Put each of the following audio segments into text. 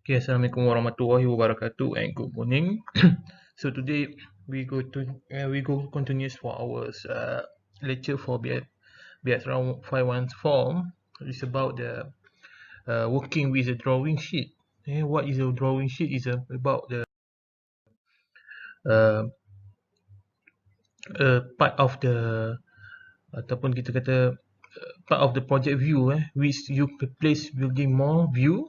Okay, Assalamualaikum warahmatullahi wabarakatuh and good morning. So today we go continuous for our lecture for BSR514. It's about the working with a drawing sheet. What is a drawing sheet? Is about the uh, part of the ataupun kita kata part of the project view, which you place building more view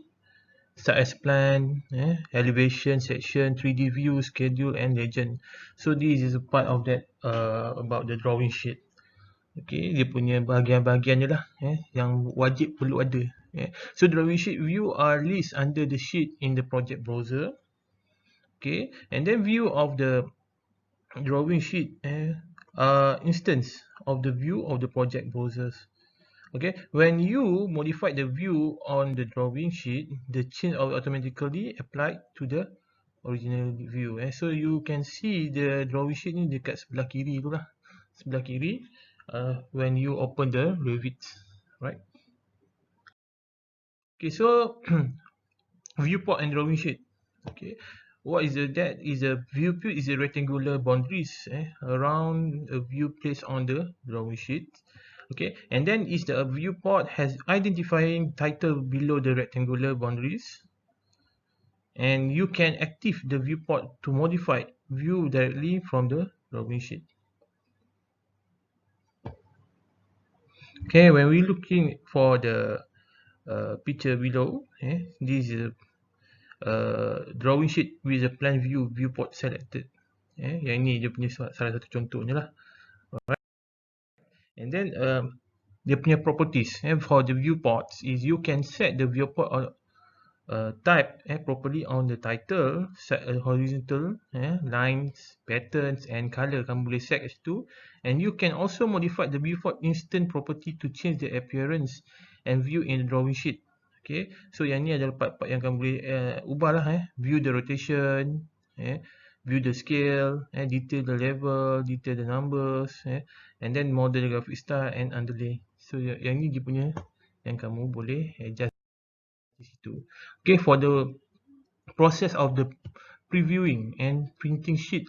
such as plan, elevation, section, 3D view, schedule and legend. So this is a part of that about the drawing sheet. Okay, dia punya bahagian-bahagian je lah yang wajib perlu ada. So drawing sheet view are list under the sheet in the project browser. Okay, and then view of the drawing sheet instance of the view of the project browsers. Okay, when you modify the view on the drawing sheet, the change will automatically applied to the original view. So you can see the drawing sheet ni dekat sebelah kiri tu lah, sebelah kiri when you open the Revit, right? Okay, so viewport and drawing sheet. Okay, what is that? Is a viewport is a rectangular boundaries around a view placed on the drawing sheet. Okay, and then is the viewport has identifying title below the rectangular boundaries, and you can active the viewport to modify view directly from the drawing sheet. Okay, when we looking for the picture below, this is a drawing sheet with a plan view viewport selected. Yang ini dia punya salah satu contohnya lah. Alright. And then dia punya properties for the viewports is you can set the viewport type properly on the title, set a horizontal lines, patterns and color kamu boleh set kat situ, and you can also modify the viewport instant property to change the appearance and view in the drawing sheet. Okay, so yang ni adalah part-part yang kamu boleh ubah lah, view the rotation, view the scale, detail the level, detail the numbers, and then model the graphic style and underlay. So yang ni dia punya yang kamu boleh adjust di situ. Okay, for the process of the previewing and printing sheet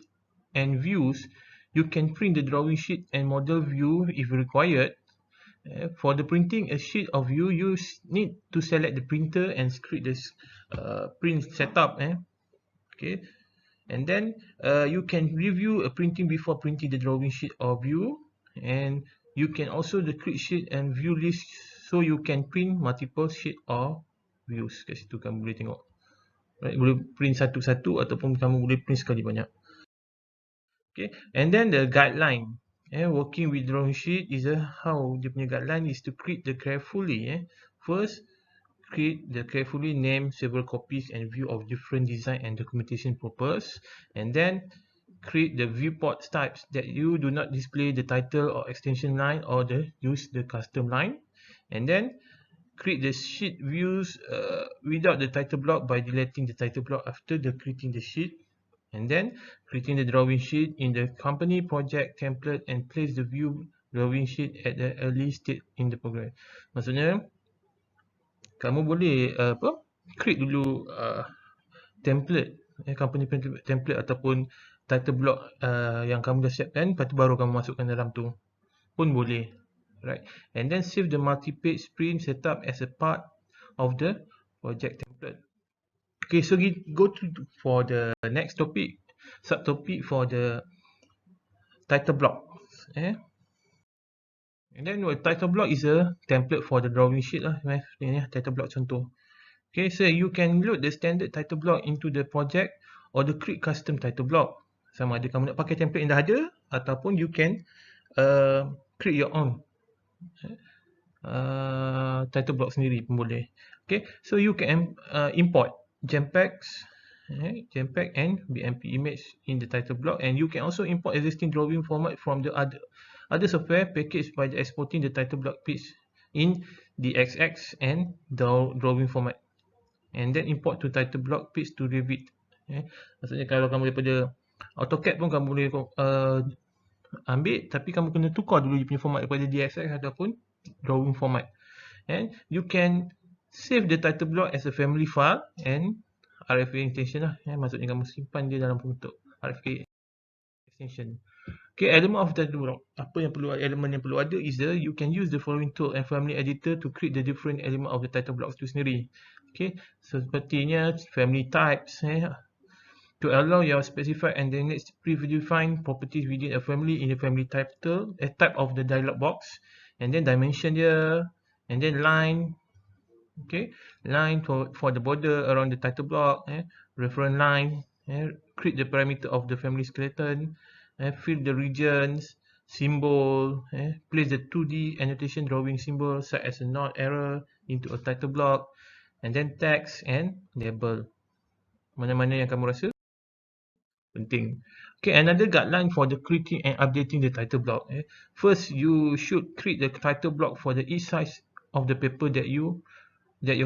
and views, you can print the drawing sheet and model view if required. For the printing a sheet of view, you need to select the printer and create this print setup. Okay, and then you can review a printing before printing the drawing sheet or view, and you can also the create sheet and view list, so you can print multiple sheet or views. Kat situ kamu boleh tengok, right? Boleh print satu-satu ataupun kamu boleh print sekali banyak. Okay, and then the guideline working with drawing sheet is how dia punya guideline is to create the carefully. First, create the carefully name several copies and view of different design and documentation purpose, and then create the viewport types that you do not display the title or extension line or use the custom line, and then create the sheet views without the title block by deleting the title block after the creating the sheet, and then creating the drawing sheet in the company project template and place the view drawing sheet at the early stage in the program. Maksudnya kamu boleh create dulu template, company template ataupun title block yang kamu dah siapkan, lepas tu baru kamu masukkan dalam tu pun boleh, right? And then save the multi-page print setup as a part of the project template. Okay, so we go to for the next topic, subtopic for the title block. And then title block is a template for the drawing sheet lah. Ni title block contoh. Okay, so you can load the standard title block into the project or the create custom title block. Sama ada kamu nak pakai template yang dah ada ataupun you can create your own title block sendiri pun boleh. Okay, so you can import JPEG and BMP image in the title block, and you can also import existing drawing format from the other software package by exporting the title block page in the XX and drawing format, and then import to title block page to Revit. Maksudnya kalau kamu daripada AutoCAD pun kamu boleh ambil, tapi kamu kena tukar dulu dia punya format daripada DXX ataupun drawing format, and you can save the title block as a family file and RFA extension lah. Maksudnya kamu simpan dia dalam bentuk RFA extension. Okay, element of title block. Apa yang perlu, elemen yang perlu ada is you can use the following tool and family editor to create the different element of the title blocks tu sendiri. Okay, so sepertinya family types, to allow your specified and the next predefined properties within a family in the family title, a type of the dialog box, and then dimension dia, and then line, okay, line for the border around the title block, reference line, create the parameter of the family skeleton, fill the regions, symbol, place the 2D annotation drawing symbol such as a not error into a title block, and then text and label. Mana-mana yang kamu rasa penting. Okay, another guideline for the creating and updating the title block. First, you should create the title block for the each size of the paper that your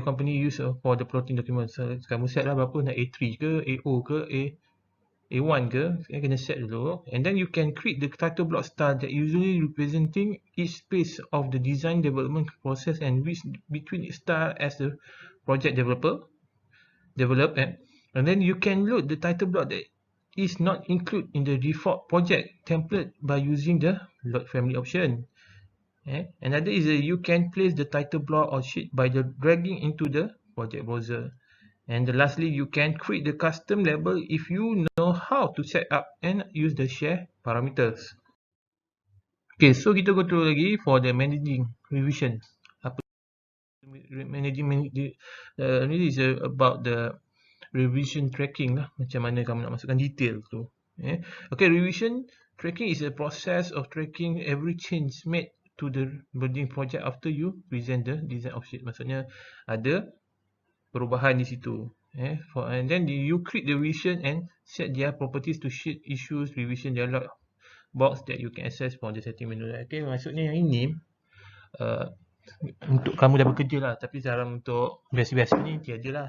company use for the plotting document. So, kamu set lah berapa nak A3 ke, A0 ke, A1 ke, kena set dulu. And then you can create the title block style that usually representing each phase of the design development process and which between each style as the project develop, and then you can load the title block that is not included in the default project template by using the load family option. Another is you can place the title block or sheet by the dragging into the project browser. And lastly, you can create the custom label if you know how to set up and use the share parameters. Okay, so kita go through lagi for the managing revision. Apa managing this is about the revision tracking lah, macam mana kamu nak masukkan detail tu. Okay, revision tracking is a process of tracking every change made to the building project after you present the design of sheet. Maksudnya ada perubahan di situ. And then you create the revision and set their properties to sheet issues revision dialog box that you can access from the setting menu. Okay, maksudnya yang ini untuk kamu dah bekerja lah, tapi dalam untuk biasa-biasa ni tiada lah.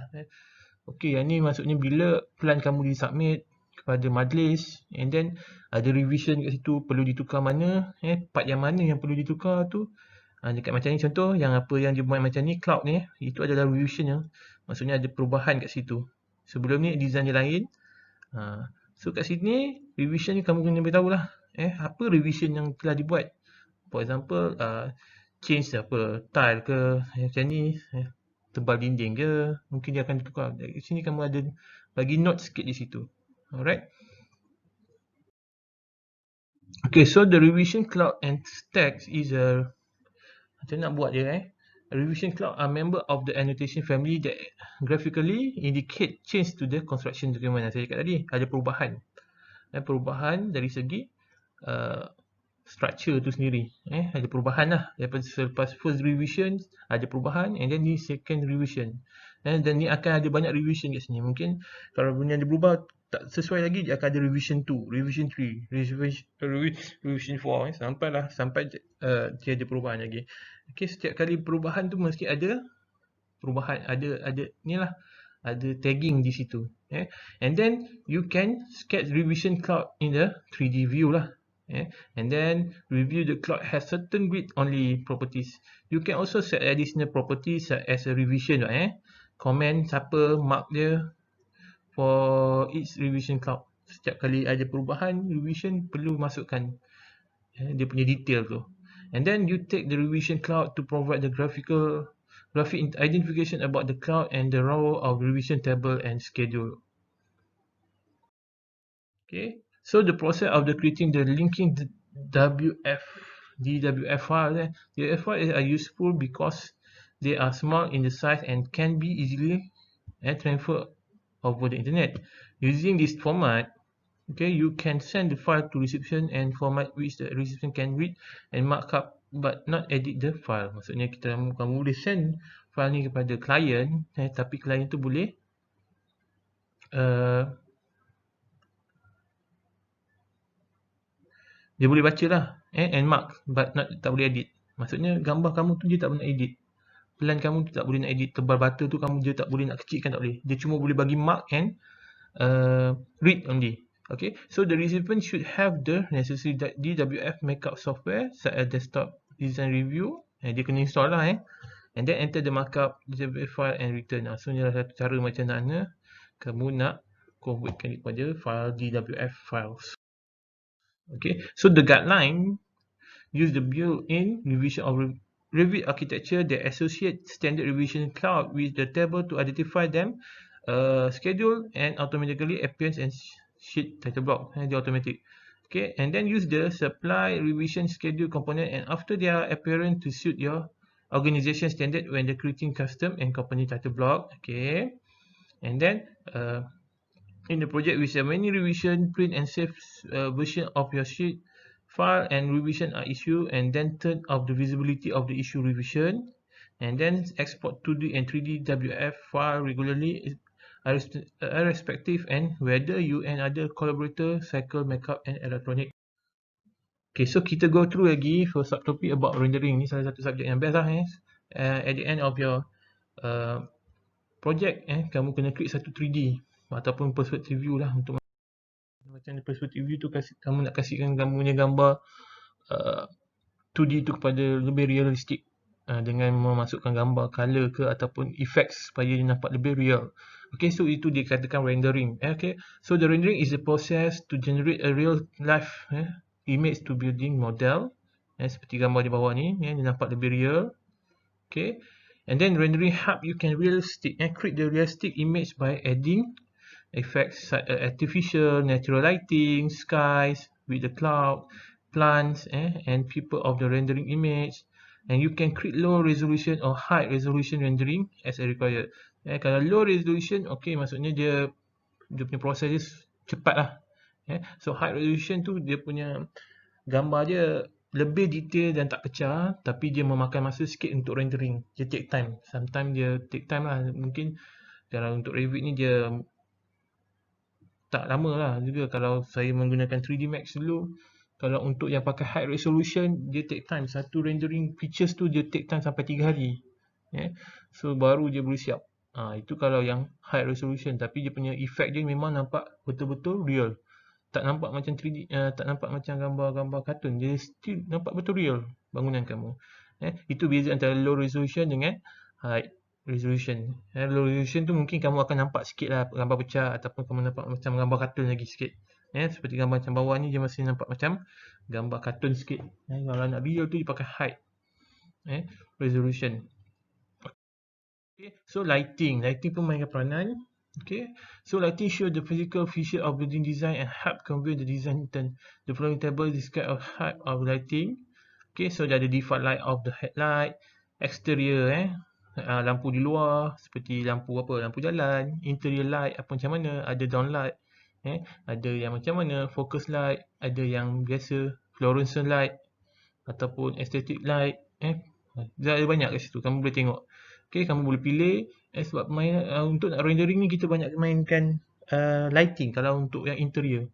Okay, yang ni maksudnya bila plan kamu disubmit kepada majlis, and then ada revision kat situ, perlu ditukar mana, part yang mana yang perlu ditukar tu. Dekat macam ni contoh, yang apa yang dia buat macam ni, cloud ni, itu adalah revision yang maksudnya ada perubahan kat situ. Sebelum ni design dia lain. So kat sini, revision ni kamu kena beritahu lah. Apa revision yang telah dibuat. For example, change apa, tile ke, macam ni, tebal dinding ke, mungkin dia akan ditukar. Di sini kamu ada bagi note sikit di situ. Alright. Okay, so the revision cloud and text is macam nak buat dia. A revision cloud are member of the annotation family that graphically indicate change to the construction document. Saya cakap tadi, ada perubahan. Perubahan dari segi structure tu sendiri. Ada perubahan lah. Daripada selepas first revision, ada perubahan, and then ni second revision. Dan ni akan ada banyak revision kat sini. Mungkin kalau benda dia berubah tak sesuai lagi, dia akan ada revision 2, revision 3, revision 4, sampai tiada perubahan lagi. Okay, setiap kali perubahan tu mesti ada perubahan, ada ni lah, ada tagging di situ. And then you can sketch revision cloud in the 3D view lah. And then review the cloud has certain read only properties. You can also set additional properties as a revision, comment siapa, mark dia for each revision cloud. Setiap kali ada perubahan revision perlu masukkan dia punya detail tu. And then you take the revision cloud to provide the graphic identification about the cloud and the row of revision table and schedule. Okay, so the process of the creating the linking DWF file. DWF files are useful because they are small in the size and can be easily transferred over the internet. Using this format, okay, you can send the file to reception and format which the reception can read and mark up but not edit the file. Maksudnya kamu boleh send file ni kepada klien, tapi klien tu boleh dia boleh baca lah and mark but tak boleh edit. Maksudnya gambar kamu tu dia tak boleh nak edit, plan kamu tu tak boleh nak edit, tebal bata tu kamu dia tak boleh nak kecilkan, tak boleh. Dia cuma boleh bagi mark and read only. Okay, so the recipient should have the necessary DWF makeup software such as desktop design review. Dia kena install lah and then enter the markup DWF file and return. So ni adalah satu cara macam mana kamu nak convertkan kepada file DWF files. Okay, so the guideline use the built-in revision of Revit architecture that associate standard revision cloud with the table to identify them, schedule, and automatically appears and sheet title block. They automatic. Okay, and then use the supply revision schedule component, and after their appearance to suit your organization standard when the creating custom and company title block. Okay, and then in the project with a many revision, print and save version of your sheet file, and revision are issued, and then turn off the visibility of the issue revision, and then export 2D and 3D WF file regularly irrespective and whether you and other collaborator cycle makeup and electronic. Okay, so kita go through lagi for subtopic about rendering. Ni salah satu subjek yang best lah at the end of your project kamu kena create satu 3D ataupun perspective view lah. Untuk macam perspective view tu kamu nak kasihkan kamu punya gambar 2D tu kepada lebih realistik dengan memasukkan gambar color ke ataupun effects supaya dia nampak lebih real. Okay, so itu dikatakan rendering. Okay, so the rendering is the process to generate a real life image to building model. Seperti gambar di bawah ni, dia nampak lebih real. Okay, and then rendering help you can realistic create the realistic image by adding effects such as artificial, natural lighting, skies with the cloud, plants and people of the rendering image, and you can create low resolution or high resolution rendering as required. Kalau low resolution, okay, maksudnya dia punya proses dia cepat lah. So high resolution tu dia punya gambar dia lebih detail dan tak pecah, tapi dia memakan masa sikit untuk rendering. Dia take time. Sometimes dia take time lah. Mungkin kalau untuk Revit ni dia tak lama lah juga. Kalau saya menggunakan 3D Max dulu, kalau untuk yang pakai high resolution, dia take time. Satu rendering features tu dia take time sampai 3 hari. So baru dia boleh siap. Itu kalau yang high resolution, tapi dia punya effect dia memang nampak betul-betul real. Tak nampak macam 3D, tak nampak macam gambar-gambar kartun. Dia still nampak betul real bangunan kamu. Itu beza antara low resolution dengan high resolution. Low resolution tu mungkin kamu akan nampak sikit lah gambar pecah, ataupun kamu nampak macam gambar kartun lagi sikit. Seperti gambar macam bawah ni, dia masih nampak macam gambar kartun sikit. Kalau nak real tu dia pakai high resolution. Okay, so lighting pun mainkan peranan. Okay, so lighting show the physical feature of building design and help convey the design intent. The following table describe a type of lighting. Okay, so dia ada default light of the headlight, exterior lampu di luar seperti lampu lampu jalan, interior light apa macam mana, ada downlight, ada yang macam mana, focus light, ada yang biasa fluorescent light ataupun aesthetic light. Ada banyak kat situ, kamu boleh tengok. Okay, kamu boleh pilih sebab untuk nak rendering ni kita banyak mainkan lighting kalau untuk yang interior.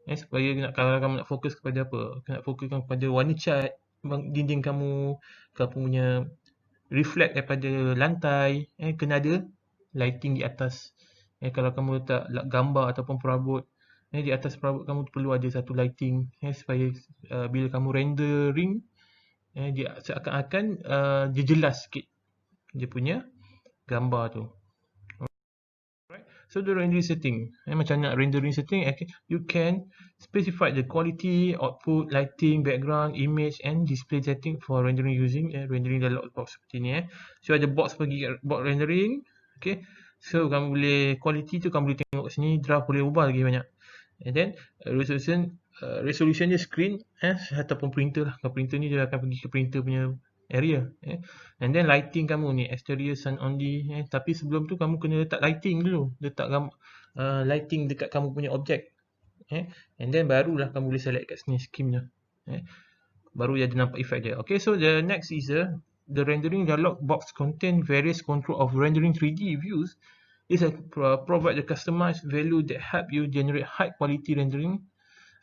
Supaya kalau kamu nak fokus kepada apa? Nak fokuskan kepada warna cat dinding kamu punya reflect daripada lantai, kena ada lighting di atas. Kalau kamu letak gambar ataupun perabot, di atas perabot kamu perlu ada satu lighting supaya bila kamu rendering dia seakan-akan dia jelas sikit dia punya gambar tu. Alright. So the rendering setting, macam nak rendering setting, you can specify the quality, output, lighting, background, image and display setting for rendering using rendering dialog box seperti ni. So ada box bagi box rendering. Okay, so kamu boleh quality tu kamu boleh tengok kat sini, draft boleh ubah lagi banyak. And then resolution dia screen ataupun printer lah. Kalau printer ni dia akan pergi ke printer punya area. And then lighting kamu ni exterior sun only. Tapi sebelum tu kamu kena letak lighting dulu. Letak lighting dekat kamu punya objek. And then barulah kamu boleh select kat sini scheme dia. Baru dia ada nampak effect dia. Okay, so the next is the rendering dialog box contain various control of rendering 3D views. This provide the customized value that help you generate high quality rendering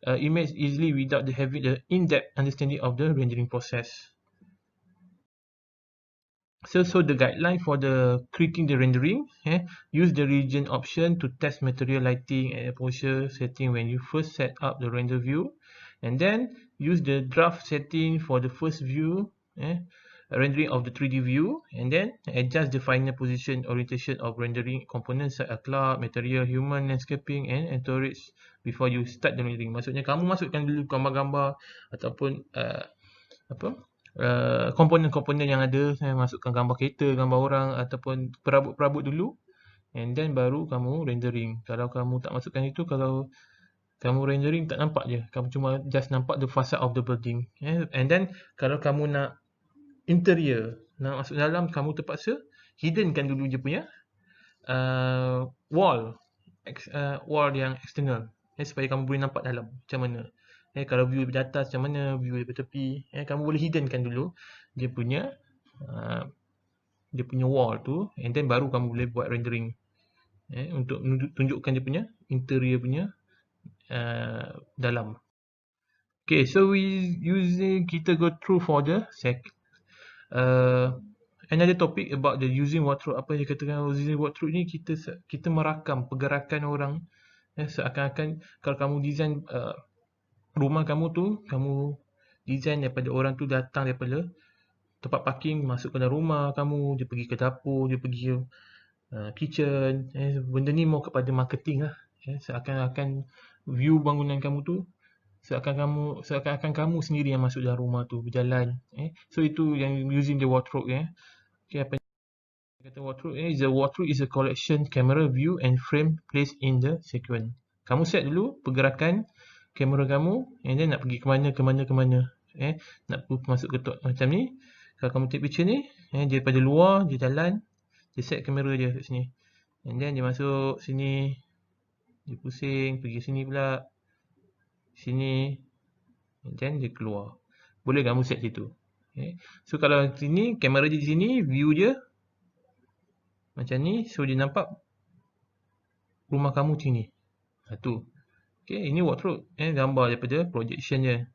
image easily without having the in-depth understanding of the rendering process. So the guideline for the creating the rendering, use the region option to test material lighting and exposure setting when you first set up the render view, and then use the draft setting for the first view. rendering of the 3D view, and then adjust the final position orientation of rendering components such as cloud, material, human, landscaping and entourage before you start the rendering. Maksudnya kamu masukkan dulu gambar-gambar ataupun komponen-komponen yang ada, masukkan gambar kereta, gambar orang ataupun perabot-perabot dulu, and then baru kamu rendering. Kalau kamu tak masukkan itu, kalau kamu rendering tak nampak je, kamu cuma just nampak the facade of the building. And then kalau kamu nak interior, nak masuk dalam, kamu terpaksa hiddenkan dulu je punya wall yang external, supaya kamu boleh nampak dalam macam mana. Kalau view dari atas macam mana, view dari tepi, kamu boleh hiddenkan dulu dia punya wall tu, and then baru kamu boleh buat rendering untuk tunjukkan dia punya interior punya dalam. Okay, so kita go through for the another topic about the using walkthrough. Apa yang dikatakan using walkthrough ni, kita merakam pergerakan orang, seakan-akan kalau kamu design rumah kamu tu, kamu design daripada orang tu datang daripada tempat parking masuk ke dalam rumah kamu, dia pergi ke dapur, dia pergi ke kitchen. Benda ni more kepada marketing lah. Seakan-akan view bangunan kamu tu, seakan-akan kamu sendiri yang masuk dalam rumah tu, berjalan. So itu yang using the walkthrough. Okay, apa yang kata walkthrough? The walkthrough is a collection camera view and frame placed in the sequence. Kamu set dulu pergerakan kamera kamu, and then nak pergi ke mana. Nak masuk ke macam ni. Kalau kamu take picture ni, dia daripada luar, dia jalan, dia set kamera dia kat sini. And then dia masuk sini, dia pusing, pergi sini pula, sini, and then dia keluar. Boleh kamu set situ. So kalau sini, kamera dia di sini, view dia macam ni, so dia nampak rumah kamu sini. Tu. Okay, ini walkthrough. Gambar daripada projection je,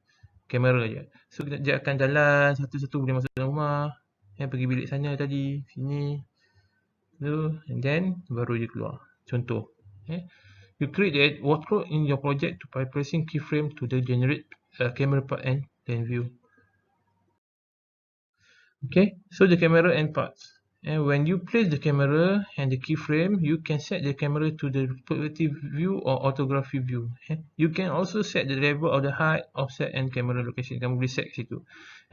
kamera je. So dia akan jalan satu-satu, boleh masuk dalam rumah, pergi bilik sana tadi, sini, tu, and then baru dia keluar. Contoh. You create the walkthrough in your project by pressing keyframe to the generate camera part and then view. Okay, so the camera and parts. And when you place the camera and the keyframe, you can set the camera to the perspective view or orthography view. You can also set the level of the height, offset and camera location. Kamu boleh set situ.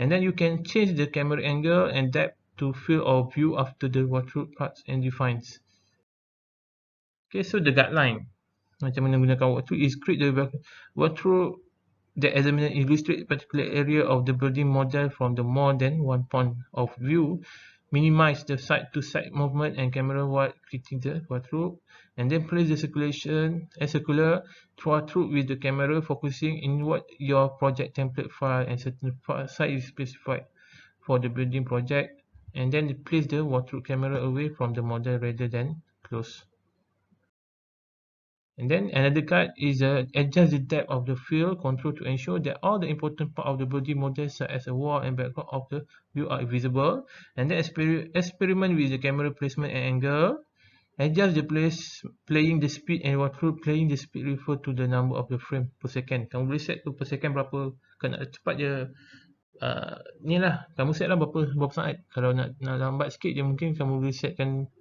And then you can change the camera angle and depth to field of view after the walkthrough parts and defines. Okay, so the guideline. Macam mana gunakan walkthrough is create the walkthrough that examines and illustrate particular area of the building model from the more than one point of view, minimize the side-to-side movement and camera while creating the walkthrough, and then place the circular walkthrough with the camera focusing in what your project template file and certain site is specified for the building project, and then place the walkthrough camera away from the model rather than close. And then another card is adjust the depth of the field control to ensure that all the important part of the building model such as a wall and background of the view are visible. And then experiment with the camera placement and angle. Adjust the playing the speed and walkthrough. Playing the speed refer to the number of the frame per second. Kamu boleh set tu per second berapa. Kalau nak cepat je, ni lah, kamu set lah berapa saat. Kalau nak lambat sikit je, mungkin kamu boleh setkan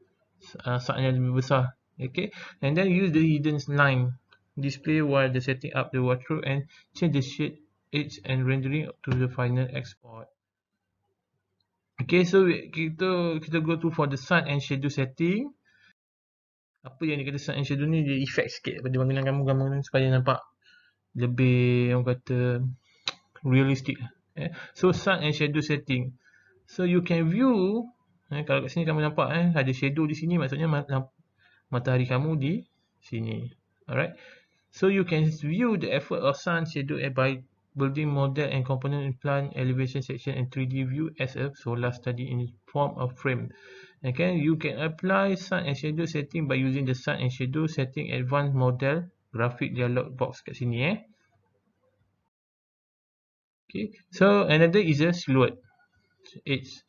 saatnya lebih besar. Okay, and then use the hidden line display while the setting up the walkthrough and change the shade, edge and rendering to the final export. Okay, so kita go to for the sun and shadow setting. Apa yang dikata sun and shadow ni, dia effect sikit pada bangunan kamu supaya nampak lebih, orang kata, realistic. So sun and shadow setting. So you can view, kalau kat sini kamu nampak ada shadow di sini, maksudnya matahari kamu di sini. Alright. So you can view the effect of sun shadow by building model and component in plan, elevation section and 3D view as a solar study in form of frame. Okay, you can apply sun and shadow setting by using the sun and shadow setting advanced model graphic dialog box kat sini. Okay, so another is a silhouette. It's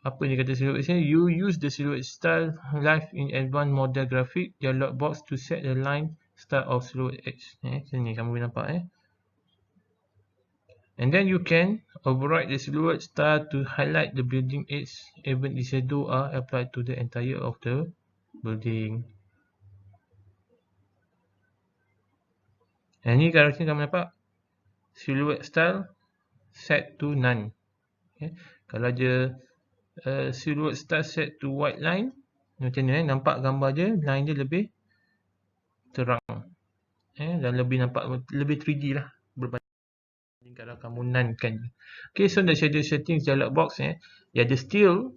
apa ni kata silhouette sini? You use the silhouette style live in advanced model graphic dialog box to set the line style of silhouette edge. Sini kamu boleh nampak. And then you can override the silhouette style to highlight the building edge even if shadow are applied to the entire of the building. And ni kalau sini kamu nampak silhouette style set to none. Okay. Kalau dia silhouette style set to white line, macam ni nampak gambar dia, line dia lebih terang. Dan lebih nampak lebih 3D lah berbanding kalau kamu none kan. Okay, so the shadow settings dialog box dia ada still,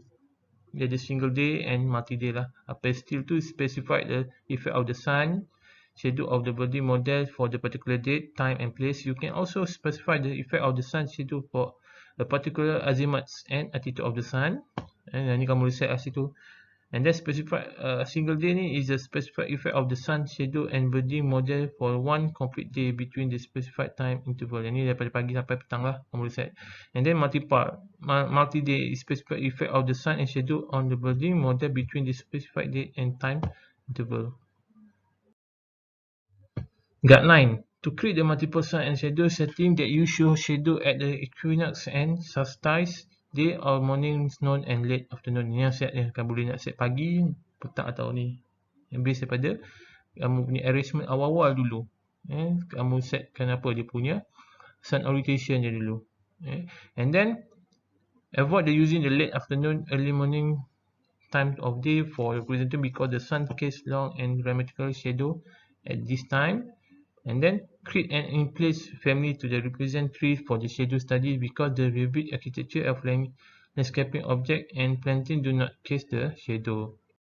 dia ada single day and multi day lah. Apa still tu specify the effect of the sun, shadow of the building model for the particular date, time and place. You can also specify the effect of the sun shadow for a particular azimuth and attitude of the sun. Ni kamu set lah situ. And then specify single day ni is a specified effect of the sun shadow and building model for one complete day between the specified time interval. Yang ni daripada pagi sampai petang lah kamu set. And then multi day is specified effect of the sun and shadow on the building model between the specified date and time interval. Guideline. To create the multiple sun and shadow setting that you show shadow at the equinox and solstice day or morning, noon and late afternoon. Ini yang set dia. Kamu boleh nak set pagi, petang atau ni. Yang base daripada kamu punya arrangement awal-awal dulu. Kamu setkan apa dia punya sun orientation dia dulu. And then avoid the using the late afternoon, early morning time of day for representation because the sun casts long and dramatical shadow at this time. And then create an in-place family to represent trees for the shadow study because the vivid architecture of landscaping object and planting do not cast the shadow.